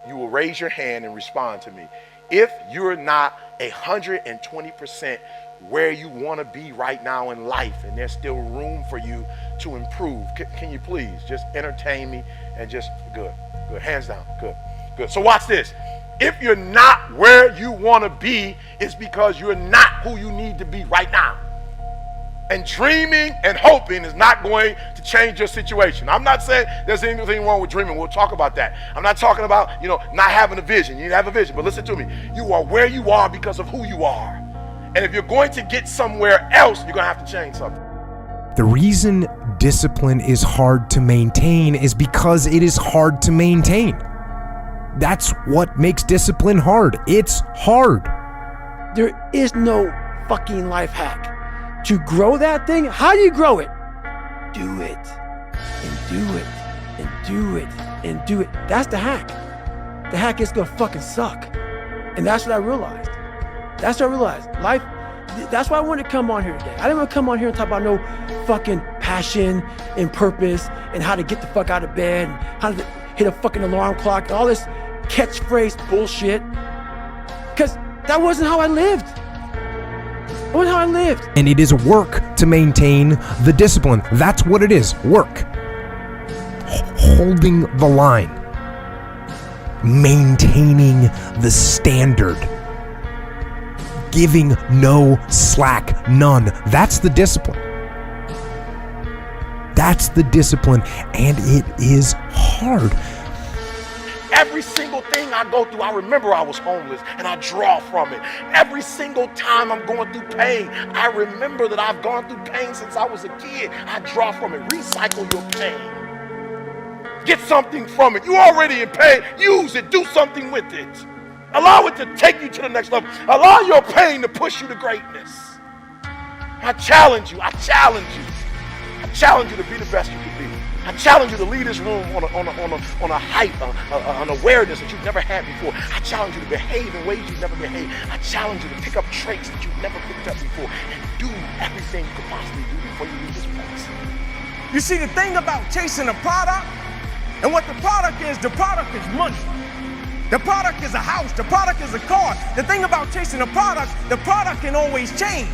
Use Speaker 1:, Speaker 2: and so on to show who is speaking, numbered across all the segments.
Speaker 1: you will raise your hand and respond to me. If you're not 120% where you want to be right now in life, and there's still room for you to improve, can you please just entertain me and just, good, hands down, good. So watch this. If you're not where you want to be, it's because you're not who you need to be right now. And dreaming and hoping is not going to change your situation. I'm not saying there's anything wrong with dreaming. We'll talk about that. I'm not talking about, not having a vision. You need to have a vision. But listen to me. You are where you are because of who you are. And if you're going to get somewhere else, you're going to have to change something.
Speaker 2: The reason discipline is hard to maintain is because it is hard to maintain. That's what makes discipline hard. It's hard.
Speaker 3: There is no fucking life hack. To grow that thing, how do you grow it? Do it, and do it, and do it, and do it. That's the hack. The hack is gonna fucking suck. And that's what I realized. Life, that's why I wanted to come on here today. I didn't want to come on here and talk about no fucking passion and purpose and how to get the fuck out of bed and how to hit a fucking alarm clock and all this catchphrase bullshit. Because that wasn't how I lived.
Speaker 2: And it is work to maintain the discipline. That's what it is, work. Holding the line. Maintaining the standard. Giving no slack, none. That's the discipline. That's the discipline, and it is hard.
Speaker 1: Every single thing I go through, I remember I was homeless and I draw from it. Every single time I'm going through pain, I remember that I've gone through pain since I was a kid. I draw from it. Recycle your pain. Get something from it. You already in pain. Use it. Do something with it. Allow it to take you to the next level. Allow your pain to push you to greatness. I challenge you. I challenge you to be the best you can be. I challenge you to lead this room on a height, an awareness that you've never had before. I challenge you to behave in ways you've never behaved. I challenge you to pick up traits that you've never picked up before and do everything you could possibly do before you leave this place.
Speaker 4: You see, the thing about chasing a product and what the product is money. The product is a house, the product is a car. The thing about chasing a product, the product can always change.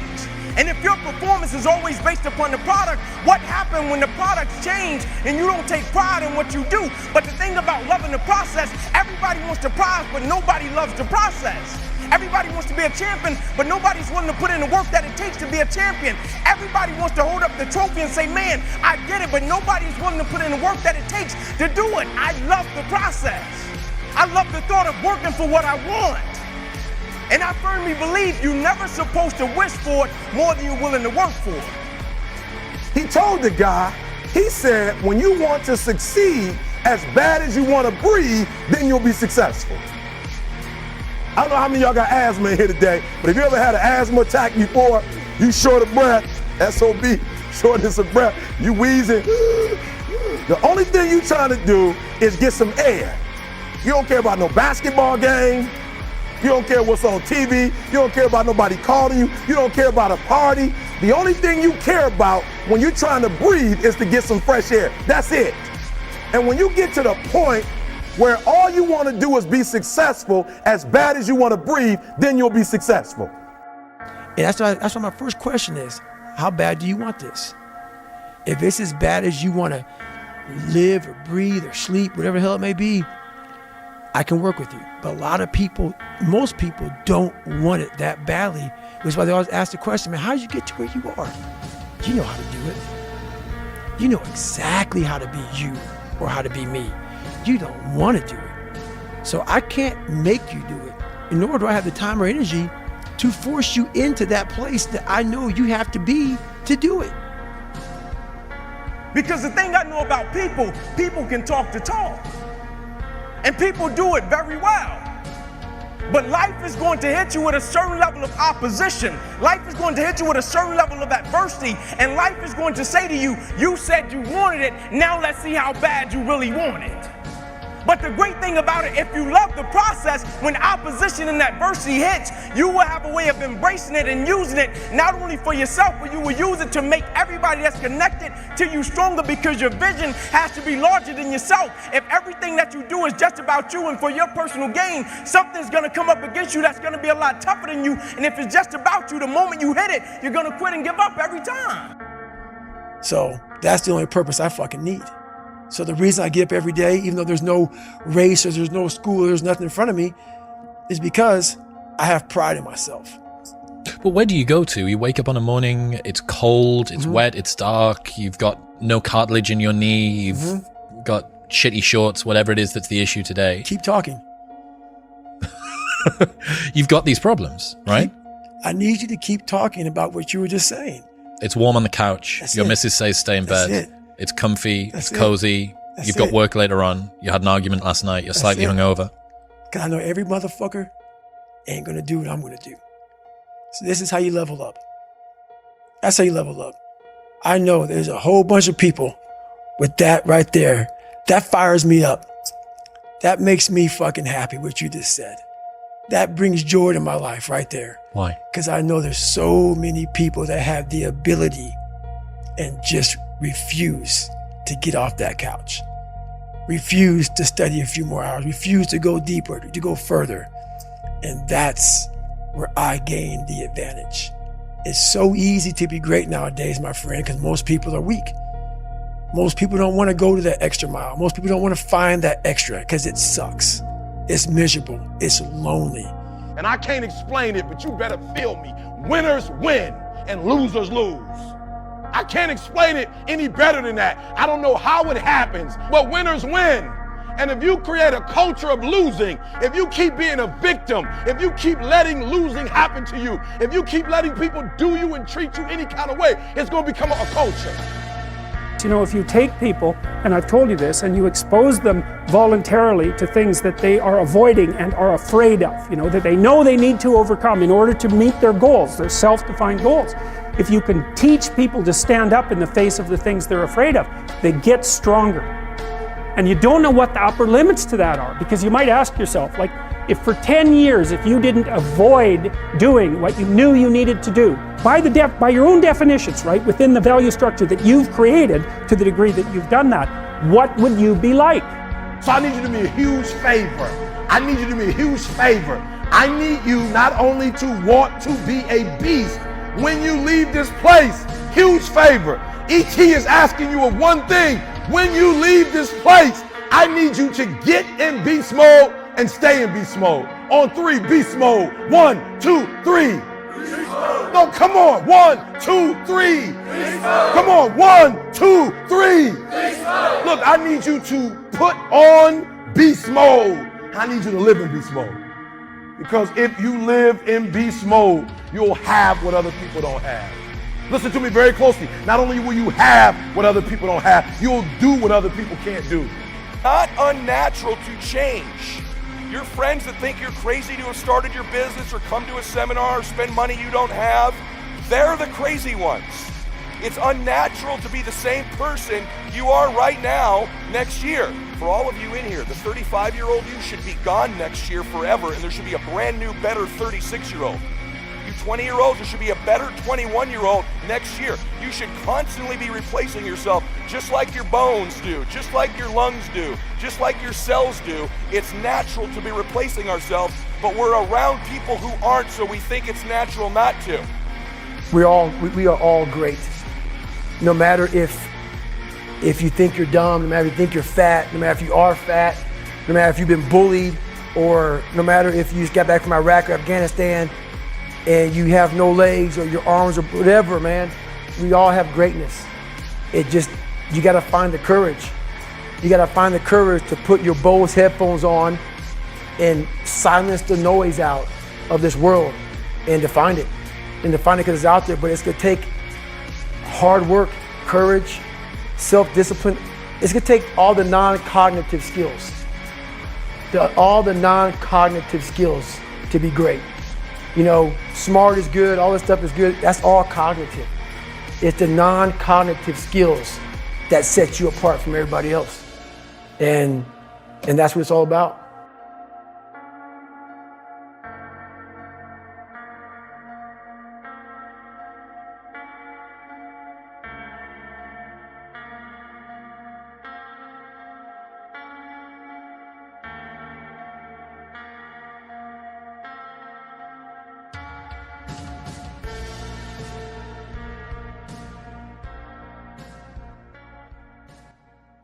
Speaker 4: And if your performance is always based upon the product, what happens when the products change and you don't take pride in what you do? But the thing about loving the process, everybody wants the prize, but nobody loves the process. Everybody wants to be a champion, but nobody's willing to put in the work that it takes to be a champion. Everybody wants to hold up the trophy and say, man, I did it, but nobody's willing to put in the work that it takes to do it. I love the process. I love the thought of working for what I want. And I firmly believe you're never supposed to wish for it more than you're willing to work for it.
Speaker 5: He told the guy, he said, when you want to succeed as bad as you want to breathe, then you'll be successful. I don't know how many of y'all got asthma in here today, but if you ever had an asthma attack before, you short of breath, SOB, shortness of breath, you wheezing. The only thing you trying to do is get some air. You don't care about no basketball game. You don't care what's on TV. You don't care about nobody calling you. You don't care about a party. The only thing you care about when you're trying to breathe is to get some fresh air. That's it. And when you get to the point where all you want to do is be successful as bad as you want to breathe, then you'll be successful.
Speaker 3: And that's why my first question is, how bad do you want this? If it's as bad as you want to live or breathe or sleep, whatever the hell it may be, I can work with you. But a lot of people, most people don't want it that badly, which is why they always ask the question, man, how did you get to where you are? You know how to do it. You know exactly how to be you or how to be me. You don't want to do it. So I can't make you do it, and nor do I have the time or energy to force you into that place that I know you have to be to do it.
Speaker 4: Because the thing I know about people can talk the talk. And people do it very well. But life is going to hit you with a certain level of opposition. Life is going to hit you with a certain level of adversity. And life is going to say to you, you said you wanted it, now let's see how bad you really want it. But the great thing about it, if you love the process, when opposition and adversity hits, you will have a way of embracing it and using it, not only for yourself, but you will use it to make everybody that's connected to you stronger, because your vision has to be larger than yourself. If everything that you do is just about you and for your personal gain, something's gonna come up against you that's gonna be a lot tougher than you. And if it's just about you, the moment you hit it, you're gonna quit and give up every time.
Speaker 3: So that's the only purpose I fucking need. So the reason I get up every day, even though there's no race or there's no school, or there's nothing in front of me, is because I have pride in myself.
Speaker 6: But where do you go to? You wake up on a morning, it's cold, it's wet, it's dark, you've got no cartilage in your knee, you've got shitty shorts, whatever it is that's the issue today.
Speaker 3: Keep talking.
Speaker 6: You've got these problems, right?
Speaker 3: I need you to keep talking about what you were just saying.
Speaker 6: It's warm on the couch.
Speaker 3: That's
Speaker 6: Your
Speaker 3: it.
Speaker 6: missus says stay in bed.
Speaker 3: That's it.
Speaker 6: It's comfy.
Speaker 3: That's
Speaker 6: it's cozy.
Speaker 3: That's
Speaker 6: You've got
Speaker 3: it.
Speaker 6: work later on. You had an argument last night. You're slightly
Speaker 3: it.
Speaker 6: hungover.
Speaker 3: Because I know every motherfucker ain't gonna do what I'm gonna do. So this is how you level up. That's how you level up. I know there's a whole bunch of people with that right there. That fires me up. That makes me fucking happy, what you just said. That brings joy to my life right there.
Speaker 6: Why?
Speaker 3: Because I know there's so many people that have the ability and just refuse to get off that couch. Refuse to study a few more hours. Refuse to go deeper, to go further. And that's where I gain the advantage. It's so easy to be great nowadays, my friend, because most people are weak. Most people don't want to go to that extra mile. Most people don't want to find that extra because it sucks. It's miserable. It's lonely.
Speaker 1: And I can't explain it, but you better feel me. Winners win and losers lose. I can't explain it any better than that. I don't know how it happens, but winners win. And if you create a culture of losing, if you keep being a victim, if you keep letting losing happen to you, if you keep letting people do you and treat you any kind of way, it's going to become a culture.
Speaker 7: You know, if you take people, and I've told you this, and you expose them voluntarily to things that they are avoiding and are afraid of, you know, that they know they need to overcome in order to meet their goals, their self-defined goals. If you can teach people to stand up in the face of the things they're afraid of, they get stronger. And you don't know what the upper limits to that are, because you might ask yourself, like, if for 10 years, if you didn't avoid doing what you knew you needed to do, by your own definitions, right, within the value structure that you've created, to the degree that you've done that, what would you be like?
Speaker 1: So I need you to do me a huge favor. I need you to do me a huge favor. I need you not only to want to be a beast when you leave this place. Huge favor. ET is asking you of one thing. When you leave this place, I need you to get in beast mode and stay in beast mode. On 3, beast mode. 1, 2, 3. No, come on. 1, 2, 3. Come on. 1, 2, 3. Look, I need you to put on beast mode. I need you to live in beast mode. Because if you live in beast mode, you'll have what other people don't have. Listen to me very closely. Not only will you have what other people don't have, you'll do what other people can't do.
Speaker 8: Not unnatural to change. Your friends that think you're crazy to have started your business or come to a seminar or spend money you don't have, they're the crazy ones. It's unnatural to be the same person you are right now next year. For all of you in here, the 35-year-old you should be gone next year forever, and there should be a brand new, better 36-year-old. You 20-year-olds, there should be a better 21-year-old next year. You should constantly be replacing yourself just like your bones do, just like your lungs do, just like your cells do. It's natural to be replacing ourselves, but we're around people who aren't, so we think it's natural not to.
Speaker 3: We are all great. No matter if you think you're dumb, no matter if you think you're fat, no matter if you are fat, no matter if you've been bullied, or no matter if you just got back from Iraq or Afghanistan and you have no legs or your arms or whatever, man, we all have greatness. You gotta find the courage. You gotta find the courage to put your Bose headphones on and silence the noise out of this world and to find it. And to find it because it's out there, but it's gonna take hard work, courage, self-discipline. It's gonna take all the non-cognitive skills. All the non-cognitive skills to be great. You know, smart is good, all this stuff is good, that's all cognitive. It's the non-cognitive skills that set you apart from everybody else. And And that's what it's all about.